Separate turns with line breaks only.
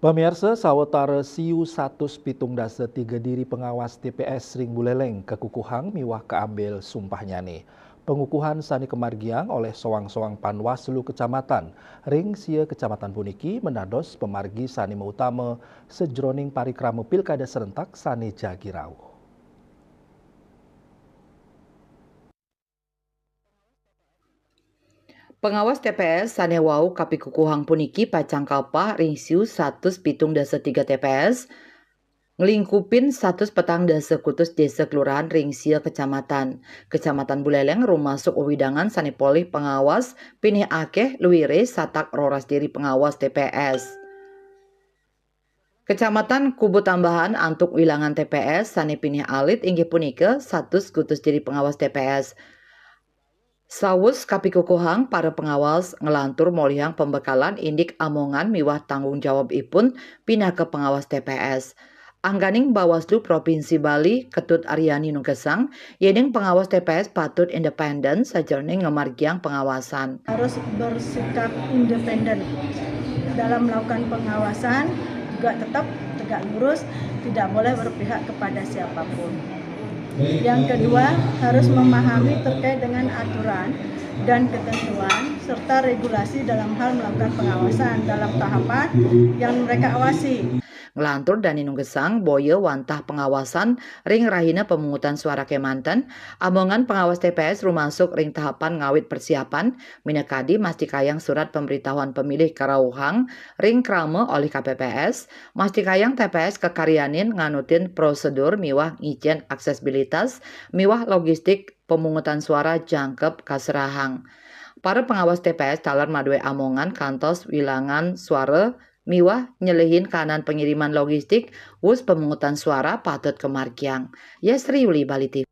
Pemirsa sawetara siu 173 diri pengawas TPS Ring Buleleng kekukuhang miwah keambil sumpah nyane. Pengukuhan sani kemargiang oleh soang-soang Panwaslu Kecamatan. Ring sia Kecamatan puniki menados pemargi sani utama sejroning parikrama pilkada serentak sani Jagirau.
Pengawas TPS sanewau kapikukuhang puniki pacang kalpah ring siu 173 TPS ngelingkupin 140 kutus desa kelurahan ring sia kecamatan. Kecamatan Buleleng rumasuk wewidangan sanipolih pengawas pinih akeh luwire satak roras diri pengawas TPS. Kecamatan Kubu Tambahan antuk wilangan TPS sani pinih alit inggih punika 100 kutus diri pengawas TPS. Sawus kapikukuhang para pengawas ngelantur molihang pembekalan indik amongan miwah tanggung jawab ipun pindah ke pengawas TPS. Angganing Bawaslu Provinsi Bali Ketut Aryani Nugesang, yening pengawas TPS patut independen sajroning ngemargiang pengawasan.
Harus bersikap independen dalam melakukan pengawasan, juga tetap tegak lurus, tidak boleh berpihak kepada siapapun. Yang kedua, harus memahami terkait dengan aturan dan ketentuan serta regulasi dalam hal melakukan pengawasan dalam tahapan yang mereka awasi.
Ngelantur Dani Nunggesang, boye wantah pengawasan ring rahina pemungutan suara Kemanten, amongan pengawas TPS rumasuk ring tahapan ngawit persiapan, minekadi mastikayang surat pemberitahuan pemilih karauhang ring krame oleh KPPS, mastikayang TPS kekaryanin nganutin prosedur miwah ngijen aksesibilitas, miwah logistik pemungutan suara jangkep kaserahang. Para pengawas TPS talar madue amongan kantos wilangan suara miwah nyelehin kanan pengiriman logistik wus pemungutan suara patut kemargiang. Yesri Yuli Bali TV.